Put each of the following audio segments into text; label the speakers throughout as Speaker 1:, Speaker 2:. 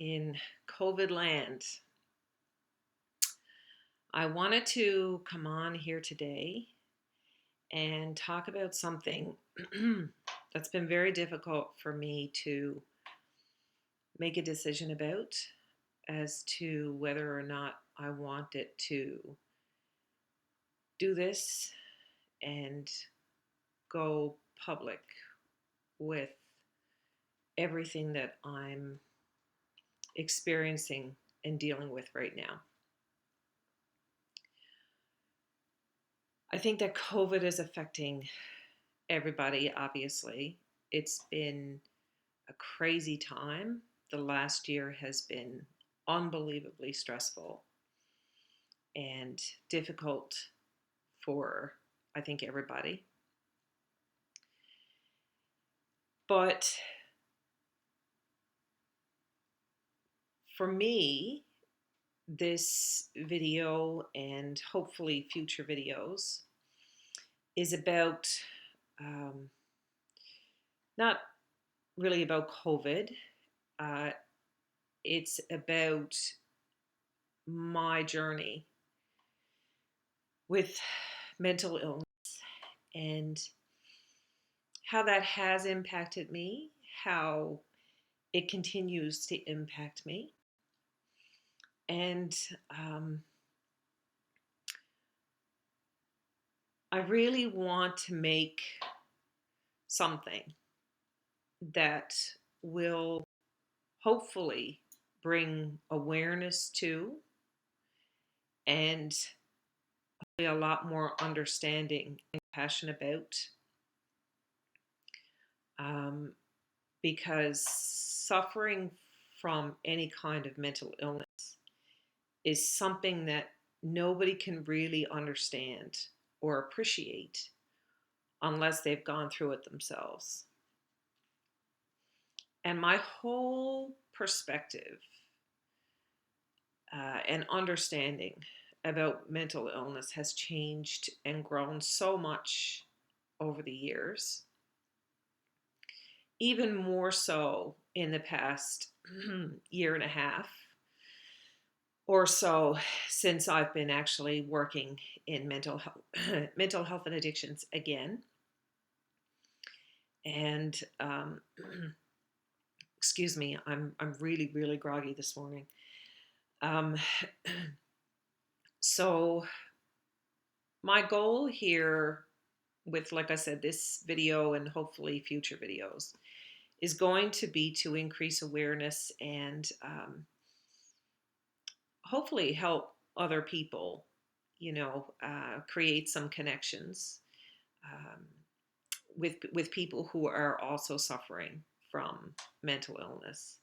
Speaker 1: in COVID land. I wanted to come on here today and talk about something that's been very difficult for me to make a decision about as to whether or not I wanted to do this and go public with everything that I'm experiencing and dealing with right now. I think that COVID is affecting everybody, obviously. It's been a crazy time. The last year has been unbelievably stressful and difficult for, I think, everybody. But for me, this video and hopefully future videos is about not really about COVID. Uh, it's about my journey with mental illness and how that has impacted me, how it continues to impact me. And I really want to make something that will hopefully bring awareness to and a lot more understanding and passion about, because suffering from any kind of mental illness is something that nobody can really understand or appreciate unless they've gone through it themselves. And my whole perspective and understanding about mental illness has changed and grown so much over the years, even more so in the past year and a half or so since I've been actually working in mental health and addictions again. And excuse me, I'm really groggy this morning. So my goal here with, like I said, this video and hopefully future videos is going to be to increase awareness and hopefully help other people, create some connections with people who are also suffering from mental illness.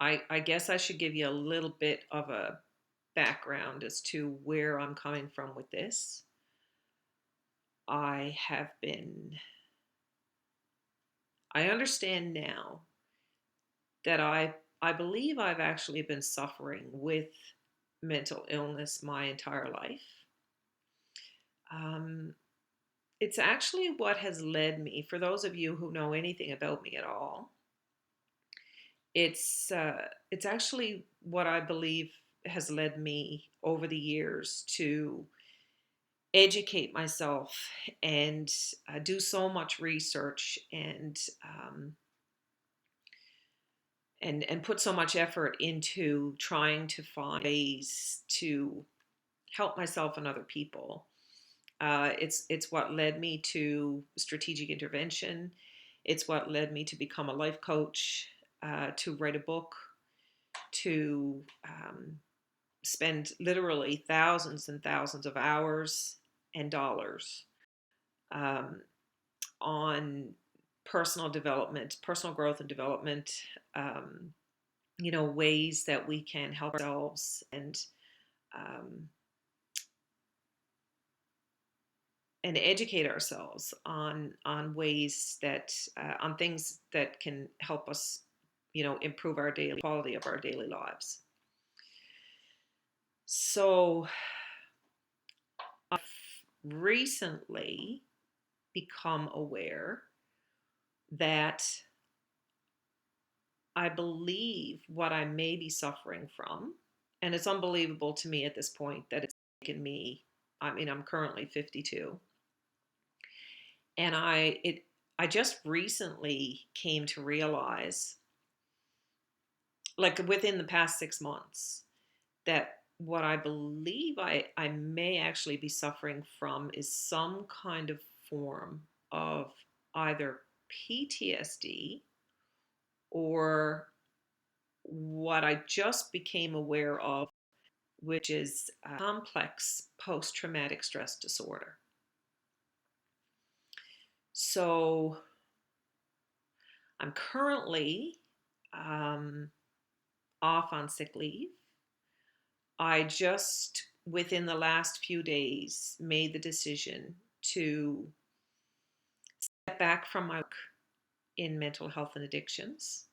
Speaker 1: I guess I should give you a little bit of a background as to where I'm coming from with this. I understand now that I believe I've actually been suffering with mental illness my entire life. It's actually what has led me, for those of you who know anything about me at all, it's actually what I believe has led me over the years to educate myself and do so much research and put so much effort into trying to find ways to help myself and other people. It's what led me to strategic intervention. It's what led me to become a life coach, to write a book, to spend literally thousands and thousands of hours and dollars on personal development, personal growth and development, ways that we can help ourselves and educate ourselves on ways that on things that can help us, improve our daily quality of our daily lives. So I've recently become aware that I believe what I may be suffering from, and it's unbelievable to me at this point that it's taken me, I mean, I'm currently 52, and I just recently came to realize, like within the past 6 months, that what I believe I may actually be suffering from is some kind of form of either PTSD or what I just became aware of, which is complex post traumatic stress disorder. So I'm currently um, off on sick leave. I just, within the last few days, made the decision to step back from my work in mental health and addictions.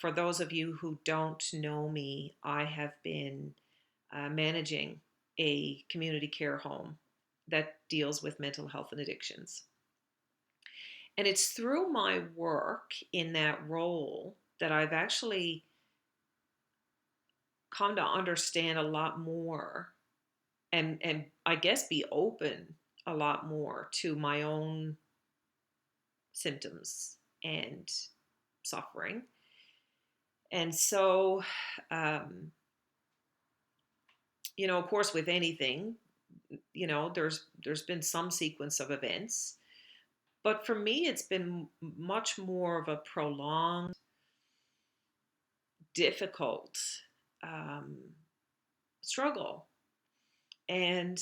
Speaker 1: For those of you who don't know me, I have been managing a community care home that deals with mental health and addictions. And it's through my work in that role that I've actually come to understand a lot more and I guess be open a lot more to my own symptoms and suffering. And so, um, of course, with anything, there's been some sequence of events, but for me, it's been much more of a prolonged, difficult um, struggle. And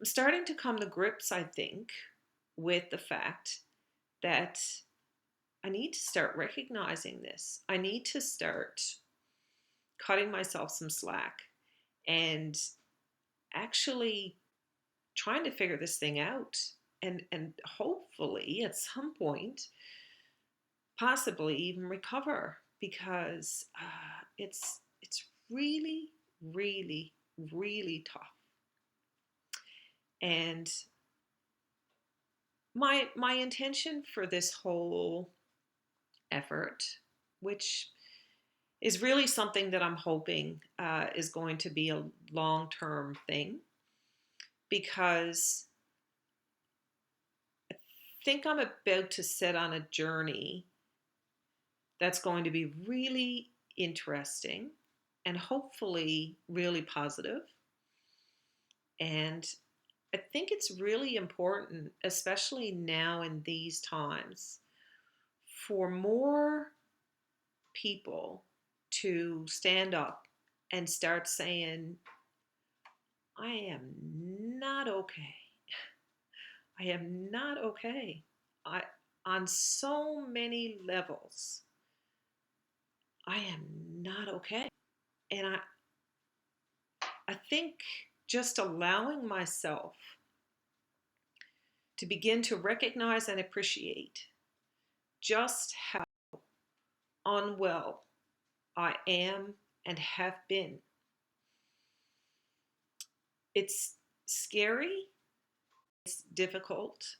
Speaker 1: I'm starting to come to grips, I think, with the fact that I need to start recognizing this. I need to start cutting myself some slack and actually trying to figure this thing out and hopefully at some point possibly even recover because it's really really really tough. And my intention for this whole effort, which is really something that I'm hoping is going to be a long-term thing, because I think I'm about to set on a journey that's going to be really interesting and hopefully really positive. And I think it's really important, especially now in these times, for more people to stand up and start saying, I am not okay. I am not okay. I on so many levels, I am not okay. And I think just allowing myself to begin to recognize and appreciate just how unwell I am and have been. It's scary, it's difficult,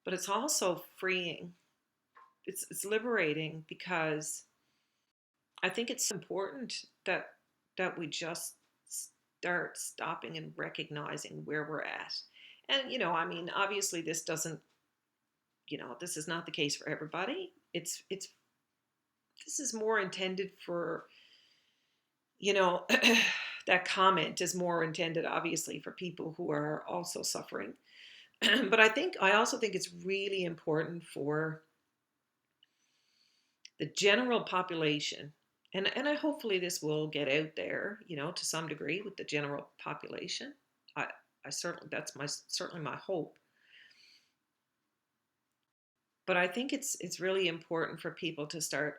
Speaker 1: but it's also freeing. It's liberating because I think it's important that we just start stopping and recognizing where we're at. And I mean, obviously this doesn't, this is not the case for everybody. It's this is more intended for, you know, that comment is more intended obviously for people who are also suffering. But I also think it's really important for the general population, and hopefully this will get out there, to some degree with the general population. I, I certainly that's my certainly my hope. But I think it's really important for people to start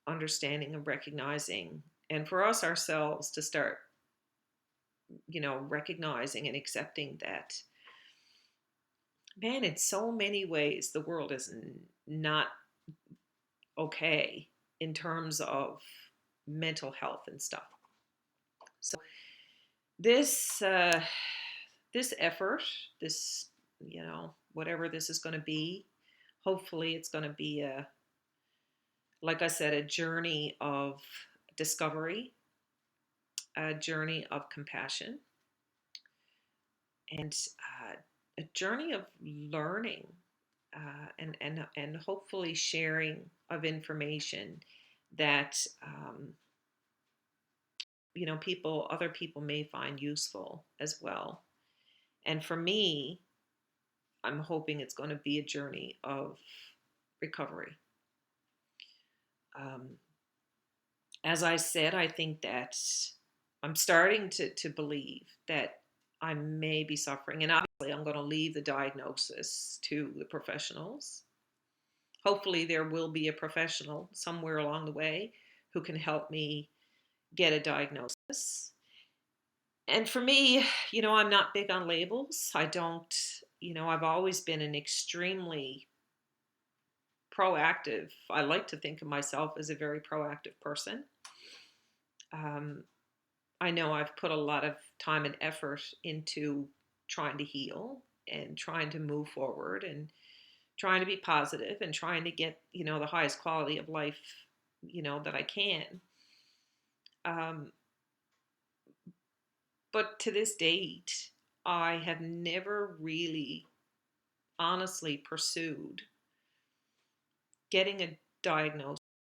Speaker 1: understanding and recognizing, and for us ourselves to start, recognizing and accepting that, man, in so many ways, the world is not okay in terms of mental health and stuff. So this this effort, this whatever this is going to be, hopefully it's going to be like I said, a journey of discovery, a journey of compassion, and a journey of learning, and hopefully sharing of information that other people may find useful as well. And for me, I'm hoping it's going to be a journey of recovery. Um, as I said, I think that I'm starting to believe that I may be suffering. And obviously, I'm going to leave the diagnosis to the professionals. Hopefully, there will be a professional somewhere along the way who can help me get a diagnosis. And for me, I'm not big on labels. I don't, I've always been an extremely proactive, I like to think of myself as a very proactive person. Um, I know I've put a lot of time and effort into trying to heal and trying to move forward and trying to be positive and trying to get, the highest quality of life, that I can. Um, but to this date, I have never really honestly pursued getting a diagnosis